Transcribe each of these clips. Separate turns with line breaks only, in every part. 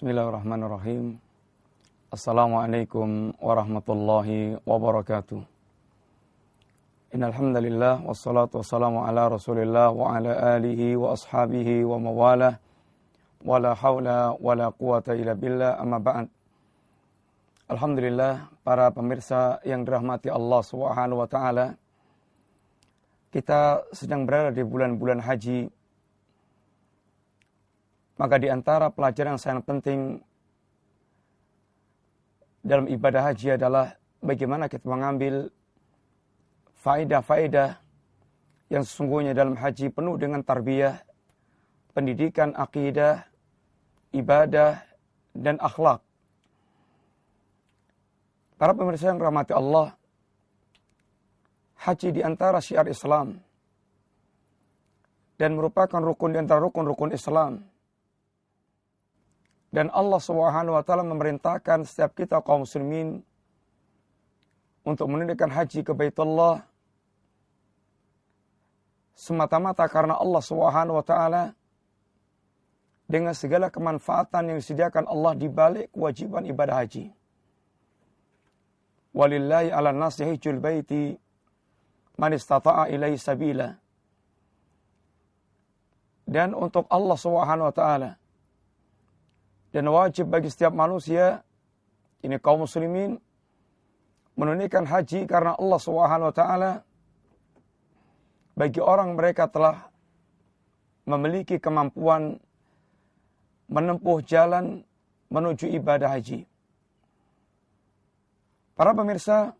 Bismillahirrahmanirrahim. Assalamualaikum warahmatullahi wabarakatuh. Innal hamdalillah wassalatu wassalamu ala Rasulillah wa ala alihi wa ashabihi wa mawalah. Wala haula wala quwata illa billah, amma ba'd. Alhamdulillah, para pemirsa yang dirahmati Allah Subhanahu wa taala. Kita sedang berada di bulan-bulan haji. Maka di antara pelajaran yang sangat penting dalam ibadah haji adalah bagaimana kita mengambil faedah-faedah yang sesungguhnya dalam haji penuh dengan tarbiyah, pendidikan akidah, ibadah, dan akhlak. Para pemirsa yang rahmati Allah, haji di antara syiar Islam dan merupakan rukun di antara rukun-rukun Islam. Dan Allah Subhanahu wa taala memerintahkan setiap kita kaum muslimin untuk menunaikan haji ke Baitullah semata-mata karena Allah Subhanahu wa taala dengan segala kemanfaatan yang disediakan Allah di balik kewajiban ibadah haji. Walillahi 'alan nasi hajjul baiti man istata'a ilaihi sabila. Dan untuk Allah Subhanahu wa taala dan wajib bagi setiap manusia, ini kaum muslimin, menunaikan haji karena Allah Subhanahu wa taala bagi orang mereka telah memiliki kemampuan menempuh jalan menuju ibadah haji. Para pemirsa,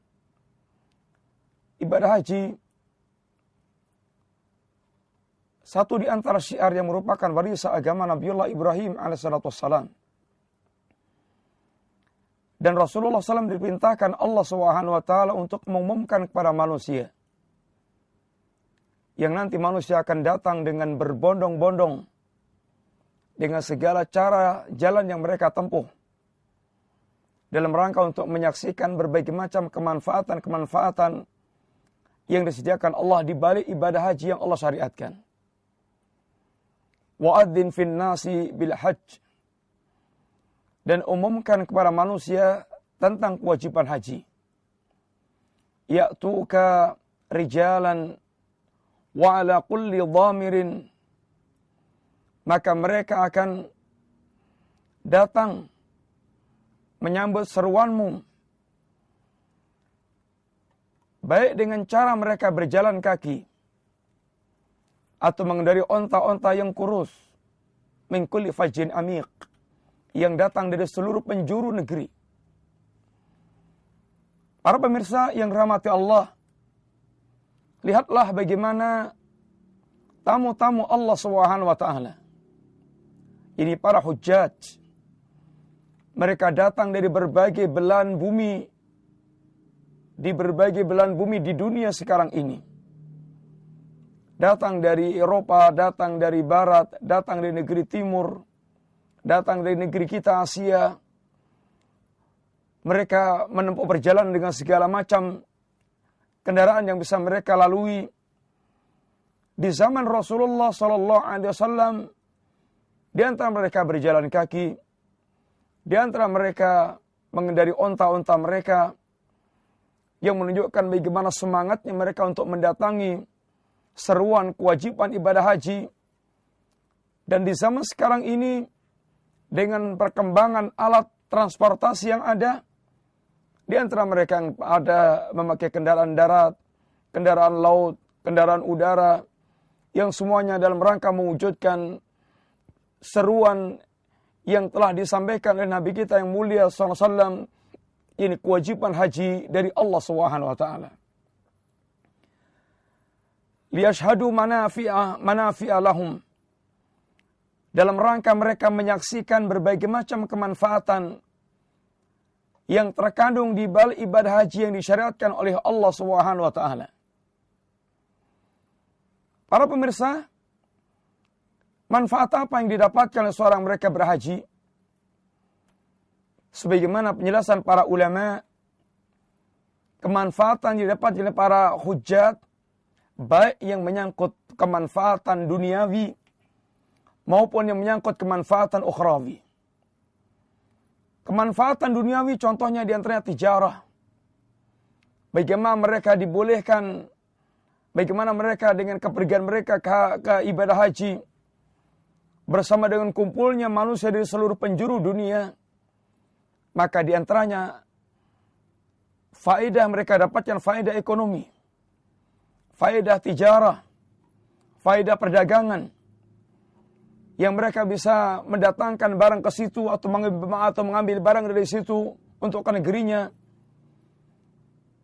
ibadah haji satu di antara syiar yang merupakan warisan agama Nabiullah Ibrahim alaihissalam. Dan Rasulullah SAW diperintahkan Allah Subhanahu wa taala untuk mengumumkan kepada manusia. Yang nanti manusia akan datang dengan berbondong-bondong dengan segala cara jalan yang mereka tempuh dalam rangka untuk menyaksikan berbagai macam kemanfaatan-kemanfaatan yang disediakan Allah di balik ibadah haji yang Allah syariatkan. Wa'adzin fin nasi bil hajj, dan umumkan kepada manusia tentang kewajiban haji. Ya'tuka rijalan wa ala kulli dhamirin, maka mereka akan datang menyambut seruanmu, baik dengan cara mereka berjalan kaki atau mengendarai onta-onta yang kurus, min kulli fajjin amiq, yang datang dari seluruh penjuru negeri. Para pemirsa yang dirahmati Allah, lihatlah bagaimana tamu-tamu Allah Subhanahu wa taala. Ini para hujjaj. Mereka datang dari berbagai belahan bumi, di berbagai belahan bumi di dunia sekarang ini. Datang dari Eropa, datang dari Barat, datang dari negeri Timur, datang dari negeri kita Asia. Mereka menempuh perjalanan dengan segala macam kendaraan yang bisa mereka lalui. Di zaman Rasulullah SAW, di antara mereka berjalan kaki, di antara mereka mengendari onta-onta mereka, yang menunjukkan bagaimana semangatnya mereka untuk mendatangi seruan kewajiban ibadah haji. Dan di zaman sekarang ini, dengan perkembangan alat transportasi yang ada, di antara mereka yang ada memakai kendaraan darat, kendaraan laut, kendaraan udara, yang semuanya dalam rangka mewujudkan seruan yang telah disampaikan oleh Nabi kita yang mulia SAW, ini kewajiban haji dari Allah Subhanahu wa taala. Liyashhadu manafi'a lahum, dalam rangka mereka menyaksikan berbagai macam kemanfaatan yang terkandung di balik ibadah haji yang disyariatkan oleh Allah Subhanahu wa taala. Para pemirsa, manfaat apa yang didapatkan oleh seorang mereka berhaji? Sebagaimana penjelasan para ulama, kemanfaatan yang didapat oleh para hujjat, baik yang menyangkut kemanfaatan duniawi maupun yang menyangkut kemanfaatan ukhrawi. kemanfaatan duniawi contohnya di antaranya tijarah. Bagaimana mereka dibolehkan, bagaimana mereka dengan kepergian mereka ke ibadah haji bersama dengan kumpulnya manusia dari seluruh penjuru dunia. Maka di antaranya faedah mereka dapatkan faedah ekonomi, faedah tijarah, faedah perdagangan, yang mereka bisa mendatangkan barang ke situ atau mengambil barang dari situ untuk ke negerinya.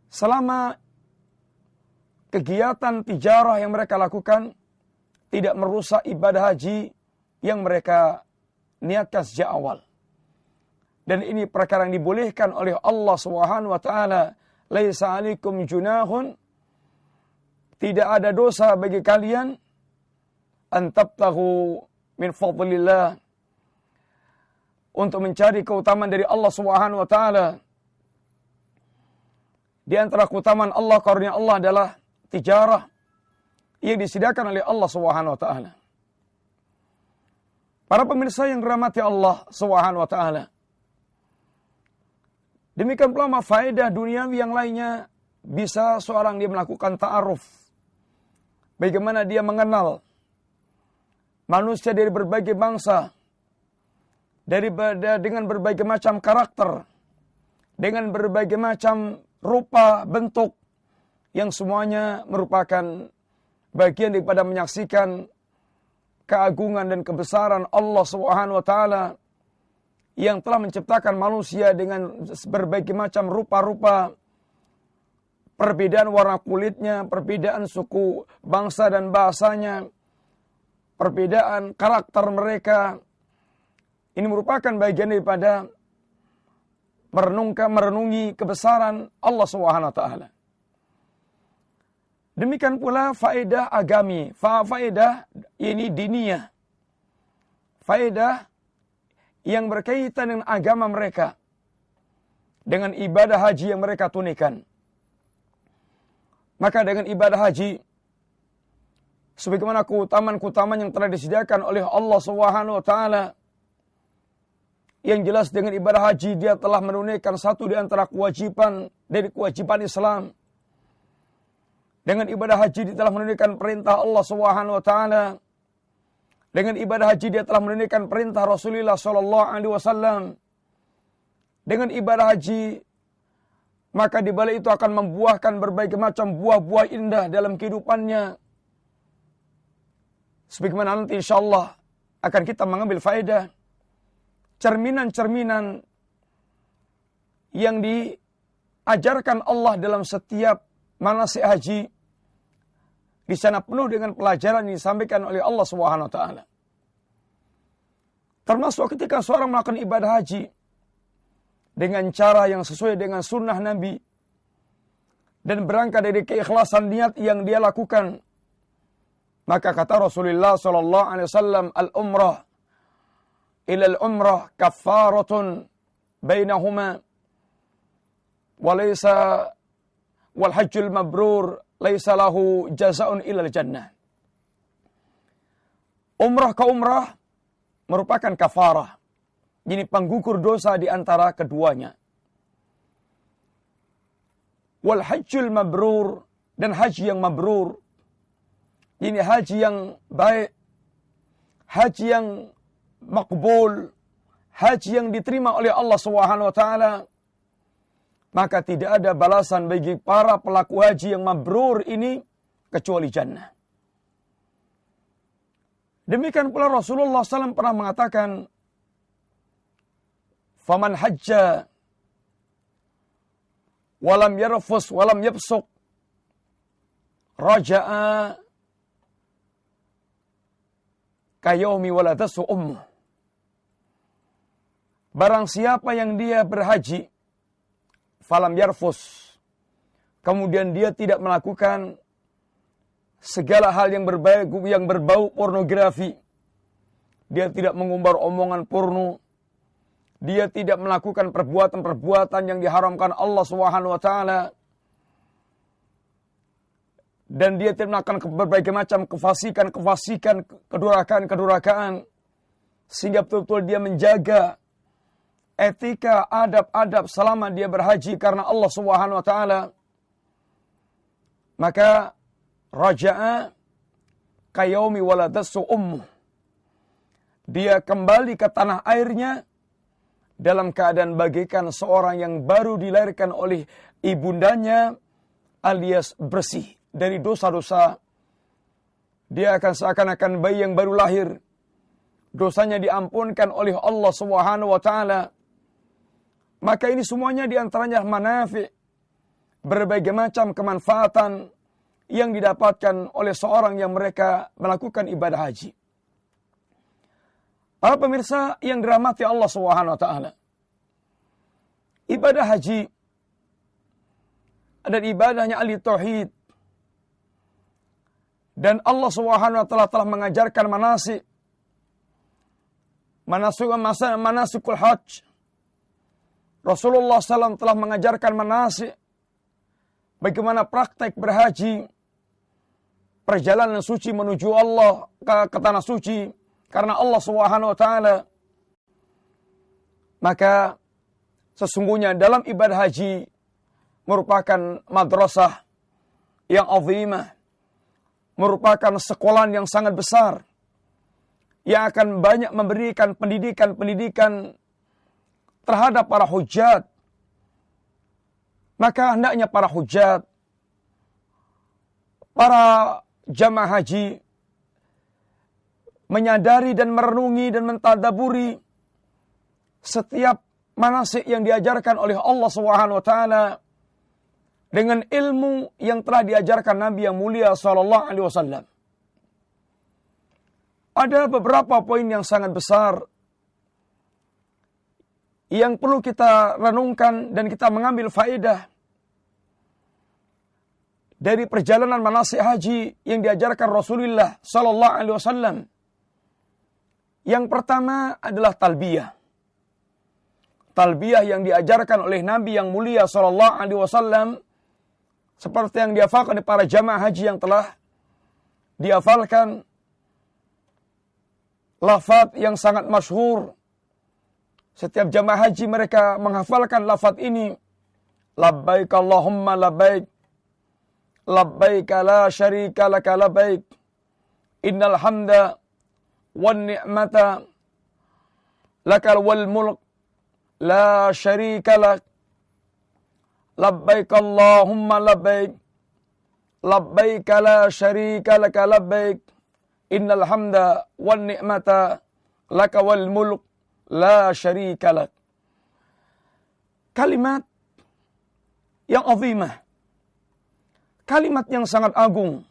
Selama kegiatan tijarah yang mereka lakukan tidak merusak ibadah haji yang mereka niatkan sejak awal. Dan ini perkara yang dibolehkan oleh Allah Subhanahu wa taala. Laisa 'alaikum junahun, tidak ada dosa bagi kalian an tabtaghu min fadlillah, untuk mencari keutamaan dari Allah Subhanahu wa taala. Di antara keutamaan Allah, karunia Allah adalah tijarah yang disediakan oleh Allah Subhanahu wa taala. Para pemirsa yang dirahmati Allah Subhanahu wa taala, demikian pula faedah duniawi yang lainnya, bisa seorang dia melakukan ta'aruf. Bagaimana dia mengenal manusia dari berbagai bangsa, dengan berbagai macam karakter, dengan berbagai macam rupa, bentuk, yang semuanya merupakan bagian daripada menyaksikan keagungan dan kebesaran Allah Subhanahu wa taala yang telah menciptakan manusia dengan berbagai macam rupa-rupa, perbedaan warna kulitnya, perbedaan suku, bangsa dan bahasanya, perbedaan karakter mereka. Ini merupakan bagian daripada merenungi kebesaran Allah Subhanahu wa taala. Demikian pula faedah agami, faedah ini diniyah. Faedah yang berkaitan dengan agama mereka, dengan ibadah haji yang mereka tunaikan. Maka dengan ibadah haji, sebagaimana keutamaan-keutamaan yang telah disediakan oleh Allah Subhanahu wa taala, yang jelas dengan ibadah haji dia telah menunaikan satu di antara kewajiban dari kewajiban Islam. Dengan ibadah haji dia telah menunaikan perintah Allah Subhanahu wa taala. Dengan ibadah haji dia telah menunaikan perintah Rasulullah sallallahu alaihi wasallam. Dengan ibadah haji, maka di balik itu akan membuahkan berbagai macam buah-buah indah dalam kehidupannya. Sebagaimana nanti insyaallah akan kita mengambil faedah cerminan-cerminan yang diajarkan Allah dalam setiap manasik haji. Di sana penuh dengan pelajaran yang disampaikan oleh Allah Subhanahu wa taala. Termasuk ketika seorang melakukan ibadah haji dengan cara yang sesuai dengan sunnah Nabi dan berangkat dari keikhlasan niat yang dia lakukan, maka kata Rasulullah sallallahu alaihi wasallam, al-umrah ila al-umrah kaffaratun bainahuma wa laysa wal hajjul mabrur laisa lahu jazaa'un ilal jannah. Umrah ke umrah merupakan kafarah. Ini penggugur dosa di antara keduanya. Wal hajjul mabrur, dan haji yang mabrur. Ini haji yang baik, haji yang makbul, haji yang diterima oleh Allah Subhanahu wa taala. Maka tidak ada balasan bagi para pelaku haji yang mabrur ini kecuali jannah. Demikian pula Rasulullah SAW pernah mengatakan, "Faman hajja walam yarfus walam yabsuq raja'a kayaumi waladasu ummuh." Barang siapa yang dia berhaji, falam yarfus, kemudian dia tidak melakukan segala hal yang berbau pornografi, dia tidak mengumbar omongan porno, dia tidak melakukan perbuatan-perbuatan yang diharamkan Allah Subhanahu wa taala, dan dia tidak melakukan berbagai macam kefasikan, kedurakaan, sehingga betul-betul dia menjaga etika, adab-adab selama dia berhaji karena Allah Subhanahu wa taala, maka raja'a kayaumi waladatsu ummuh. Dia kembali ke tanah airnya dalam keadaan bagaikan seorang yang baru dilahirkan oleh ibundanya, alias bersih dari dosa-dosa. Dia akan seakan-akan bayi yang baru lahir. Dosanya diampunkan oleh Allah Subhanahu wa taala. Maka ini semuanya diantaranya manafi', berbagai macam kemanfaatan yang didapatkan oleh seorang yang mereka melakukan ibadah haji. Para pemirsa yang dirahmati Allah Subhanahu wa taala, ibadah haji adalah ibadahnya ahli tauhid. Dan Allah Subhanahu wa taala telah mengajarkan manasikul hajj. Rasulullah SAW telah mengajarkan manasik, bagaimana praktek berhaji, perjalanan suci menuju Allah ke tanah suci karena Allah Subhanahu wa taala. Maka sesungguhnya dalam ibadah haji merupakan madrasah yang azimah, merupakan sekolah yang sangat besar yang akan banyak memberikan pendidikan-pendidikan terhadap para hujjat. Maka hendaknya para hujjat, para jamaah haji menyadari dan merenungi dan mentadaburi setiap manasik yang diajarkan oleh Allah Subhanahu wa taala dengan ilmu yang telah diajarkan Nabi yang mulia sallallahu alaihi wasallam. Ada beberapa poin yang sangat besar yang perlu kita renungkan dan kita mengambil faedah dari perjalanan manasik haji yang diajarkan Rasulullah sallallahu alaihi wasallam. Yang pertama adalah talbiyah. Talbiyah yang diajarkan oleh Nabi yang mulia sallallahu alaihi wasallam seperti yang dihafalkan oleh para jamaah haji yang telah dihafalkan lafaz yang sangat masyhur. Setiap jamaah haji mereka menghafalkan lafaz ini. Labbaik Allahumma labbaik. Labbaik la syarika laka labbaik. Innal hamda wan ni'mata lakal wal mulk la syarika lak. Labbaik Allahumma labbaik. Labbaik la syarika laka labbaik. Innal hamda wan ni'mata laka wal mulk la syarika lak. Kalimat yang azimah, kalimat yang sangat agung,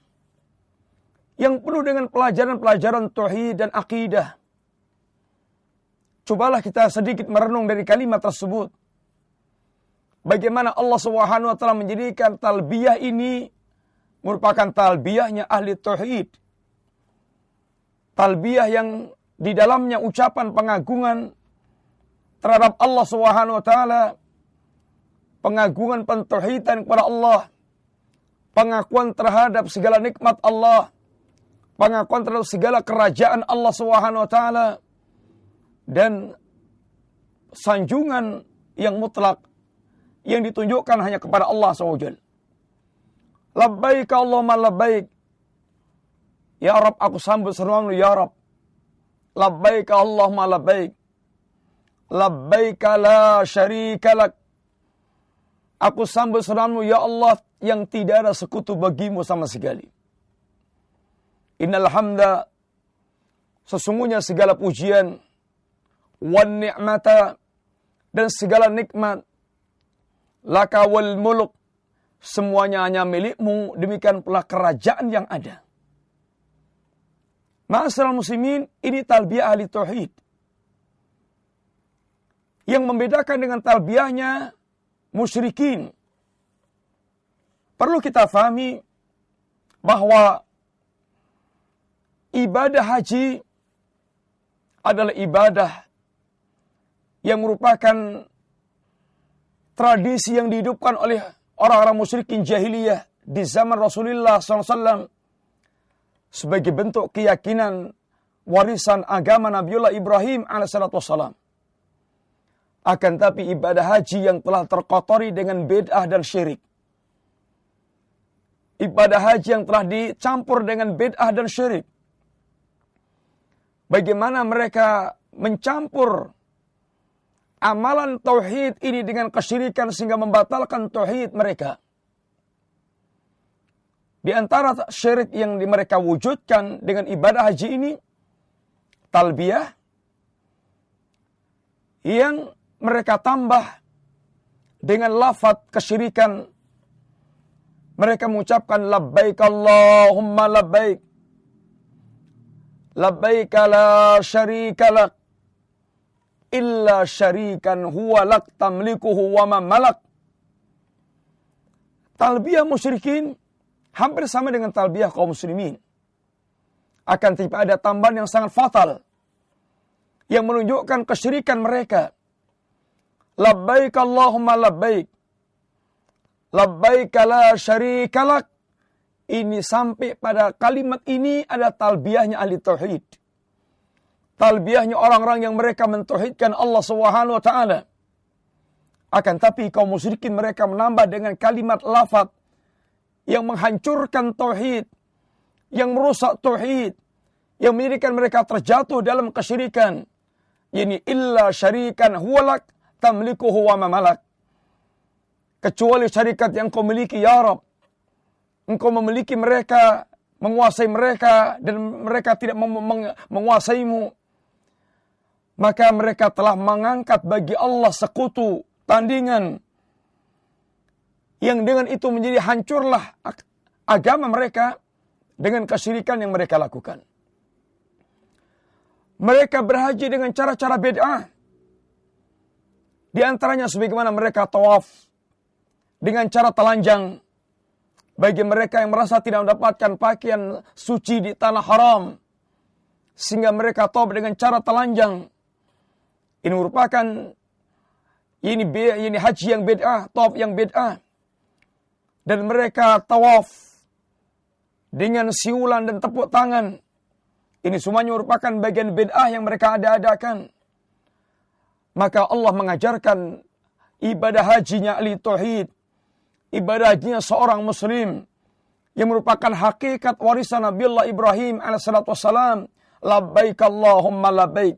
yang penuh dengan pelajaran-pelajaran tauhid dan akidah. Cobalah kita sedikit merenung dari kalimat tersebut. Bagaimana Allah Subhanahu wa taala menjadikan talbiyah ini merupakan talbiyahnya ahli tauhid. Talbiyah yang di dalamnya ucapan pengagungan terhadap Allah Subhanahu wa taala, pengagungan pentauhidan kepada Allah, pengakuan terhadap segala nikmat Allah, pengakuan terhadap segala kerajaan Allah Subhanahu wa taala, dan sanjungan yang mutlak yang ditunjukkan hanya kepada Allah SWT. Labbaik Allahumma labbaik. Ya Rabb, aku sambut seruanmu ya Rabb. Labbaik Allahumma labbaik. Labbaik la syarika lak. Aku sambut seruanmu ya Allah yang tidak ada sekutu bagimu sama sekali. Innal hamda, sesungguhnya segala pujian, wan ni'mata, dan segala nikmat, laka wal mulk, semuanya hanya milikmu, demikian pula kerajaan yang ada. Ma'asyiral muslimin, ini talbiyah ahli tauhid. Yang membedakan dengan talbiyahnya musyrikin. Perlu kita fahami bahwa ibadah haji adalah ibadah yang merupakan tradisi yang dihidupkan oleh orang-orang musyrikin jahiliyah di zaman Rasulullah SAW sebagai bentuk keyakinan warisan agama Nabiullah Ibrahim alaihissalam. Akan tapi ibadah haji yang telah terkotori dengan bid'ah dan syirik. Ibadah haji yang telah dicampur dengan bid'ah dan syirik. Bagaimana mereka mencampur amalan tauhid ini dengan kesyirikan sehingga membatalkan tauhid mereka. Di antara syirik yang mereka wujudkan dengan ibadah haji ini, talbiyah yang mereka tambah dengan lafaz kesyirikan. Mereka mengucapkan labbaik Allahumma labbaik. Labbaik la syarika lak. Illa syarikan huwa lak tamlikuhu wa ma malak. Talbiyah musyrikin hampir sama dengan talbiyah kaum muslimin. Akan tapi ada tambahan yang sangat fatal yang menunjukkan kesyirikan mereka. Labbaik Allahumma labbaik. Labbaik la syarika lak. Ini sampai pada kalimat ini ada talbiyahnya ahli tauhid. Talbiyahnya orang-orang yang mereka mentauhidkan Allah Subhanahu wa taala. Akan tapi kaum musyrikin mereka menambah dengan kalimat lafaz yang menghancurkan tauhid, yang merusak tauhid, yang menjadikan mereka terjatuh dalam kesyirikan. Yani illa syarikan huwalak tamlikuhu wa ma malak. Kecuali syarikat yang kau miliki ya Rabb. Engkau memiliki mereka, menguasai mereka, dan mereka tidak menguasaimu. Maka mereka telah mengangkat bagi Allah sekutu, tandingan. Yang dengan itu menjadi hancurlah agama mereka dengan kesyirikan yang mereka lakukan. Mereka berhaji dengan cara-cara bid'ah. Di antaranya sebagaimana mereka tawaf dengan cara telanjang. Bagi mereka yang merasa tidak mendapatkan pakaian suci di tanah haram, sehingga mereka tawaf dengan cara telanjang. Ini merupakan ini haji yang bid'ah, tawaf yang bid'ah. Dan mereka tawaf dengan siulan dan tepuk tangan. Ini semuanya merupakan bagian bid'ah yang mereka ada-adakan. Maka Allah mengajarkan ibadah hajinya ahli tauhid, ibadah hajinya seorang muslim yang merupakan hakikat warisan Nabiullah Ibrahim alaihissalatu wassalam. Labbaik Allahumma labbaik.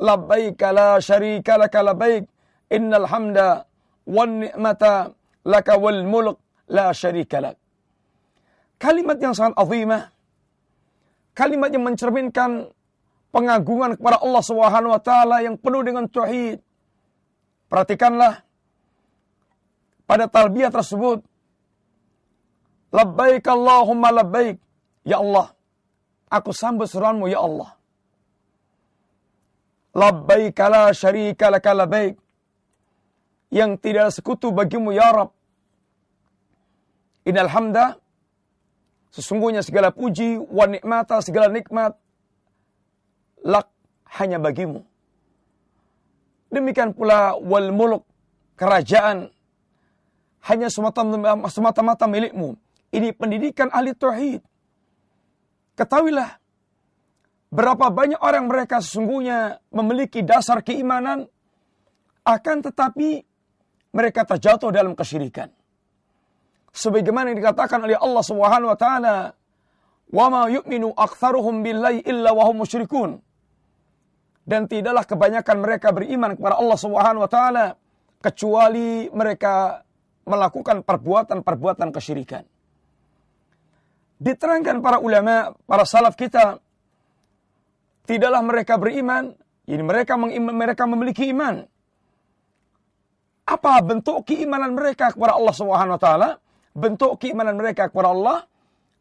Labbaik la syarika laka labbaik. Innal hamda wan ni'mata laka wal mulk la syarika lak. Kalimat yang sangat azimah. Kalimat yang mencerminkan pengagungan kepada Allah Subhanahu wa taala yang penuh dengan tauhid. Perhatikanlah pada talbiyah tersebut. Labbaik Allahumma labbaik. Ya Allah, aku sambut seruanmu ya Allah. Labbaik la syarika laka labbaik. Yang tidak ada sekutu bagimu ya Rabb. Innal hamda, sesungguhnya segala puji, wa ni'mata, segala nikmat, lak, hanya bagimu. Demikian pula wal muluk, kerajaan, hanya semata-mata milikmu. Ini pendidikan ahli tauhid. Ketahuilah, berapa banyak orang mereka sesungguhnya memiliki dasar keimanan, akan tetapi mereka terjatuh dalam kesyirikan. Sebagaimana yang dikatakan oleh Allah Subhanahu wa taala, "Wa ma yu'minu aktsaruhum billahi illa wa hum musyrikun." Dan tidaklah kebanyakan mereka beriman kepada Allah Subhanahu wa taala kecuali mereka melakukan perbuatan-perbuatan kesyirikan. Diterangkan para ulama, para salaf kita, tidaklah mereka beriman, jadi mereka memiliki iman. Apa bentuk keimanan mereka kepada Allah Subhanahu wa taala? Bentuk keimanan mereka kepada Allah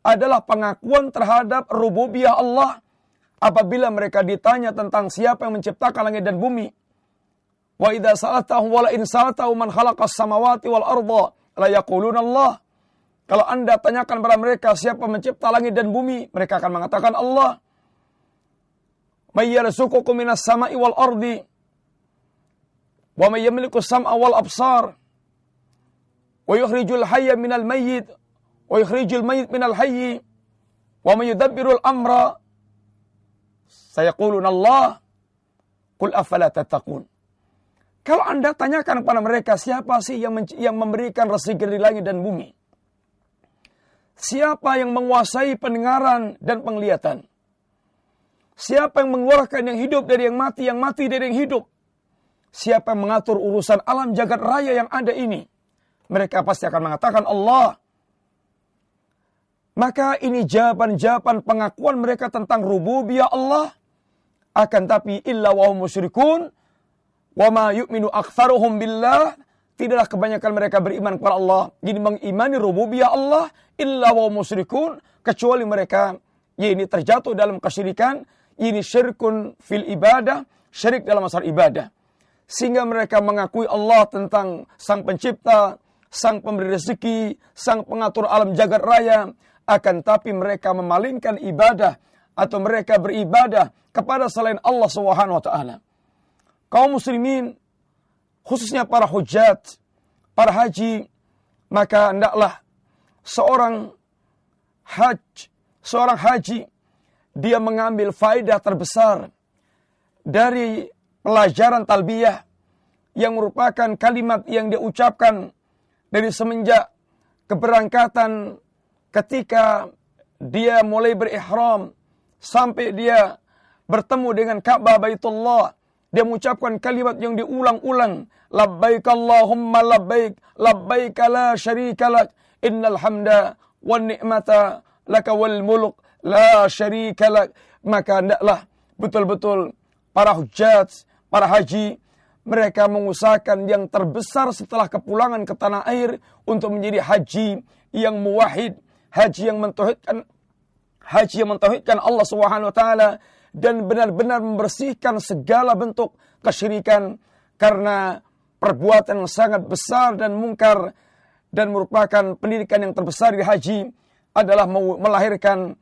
adalah pengakuan terhadap rububiyah Allah apabila mereka ditanya tentang siapa yang menciptakan langit dan bumi. Wa idza sa'altahu wa la in sa'altahu man khalaqas samawati wal arda la yaquluna Allah. Kalau Anda tanyakan kepada mereka siapa mencipta langit dan bumi, mereka akan mengatakan Allah. May yarzuqukum minas sama'i wal ardi wa may yamliku sam'a wal absar. Wa yukhrijul hayya minal mayyit wa yukhrijul mayyit minal hayyi wa man yudabbirul amra sayaquluna Allah qul afala tattaqun. Kalau Anda tanyakan kepada mereka, siapa sih yang memberikan rezeki dari langit dan bumi? Siapa yang menguasai pendengaran dan penglihatan? Siapa yang mengeluarkan yang hidup dari yang mati dari yang hidup? Siapa yang mengatur urusan alam jagat raya yang ada ini? Mereka pasti akan mengatakan Allah. Maka ini jawaban-jawaban pengakuan mereka tentang rububiyah Allah. Akan tapi illa wa hum musyrikun. Wa ma yu'minu aktsaruhum billah, tidaklah kebanyakan mereka beriman kepada Allah, jadi mengimani rububiyah Allah, illa wa musyrikun, kecuali mereka ini terjatuh dalam kesyirikan, ini syirkun fil ibadah, syirik dalam masalah ibadah. Sehingga mereka mengakui Allah tentang sang pencipta, sang pemberi rezeki, sang pengatur alam jagat raya, akan tapi mereka memalingkan ibadah atau mereka beribadah kepada selain Allah Subhanahu wa taala. Kaum muslimin, khususnya para hujjat, para haji, maka hendaklah seorang haji, dia mengambil faedah terbesar dari pelajaran talbiyah yang merupakan kalimat yang dia ucapkan dari semenjak keberangkatan ketika dia mulai berihram sampai dia bertemu dengan Ka'bah Baitullah. Dia mengucapkan kalimat yang diulang-ulang. Labbaik Allahumma labbaik, labbaik la syarika lak, innal hamda wan ni'mata laka wal mulk la syarika lak. Maka hendaklah betul-betul para hujjat, para haji, mereka mengusahakan yang terbesar setelah kepulangan ke tanah air untuk menjadi haji yang muwahhid, haji yang mentauhidkan Allah Subhanahu wa taala dan benar-benar membersihkan segala bentuk kesyirikan, karena perbuatan yang sangat besar dan mungkar dan merupakan pendidikan yang terbesar di haji adalah melahirkan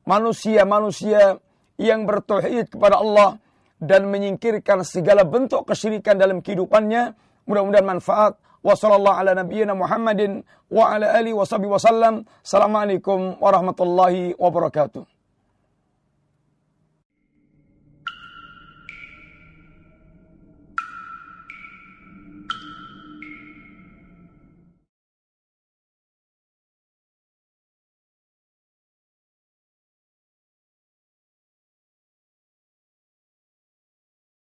manusia-manusia yang bertauhid kepada Allah dan menyingkirkan segala bentuk kesyirikan dalam kehidupannya. Mudah-mudahan manfaat. Wa sallallahu ala nabiyyina Muhammadin wa ala alihi wa sahbihi wasallam. Assalamualaikum warahmatullahi wabarakatuh.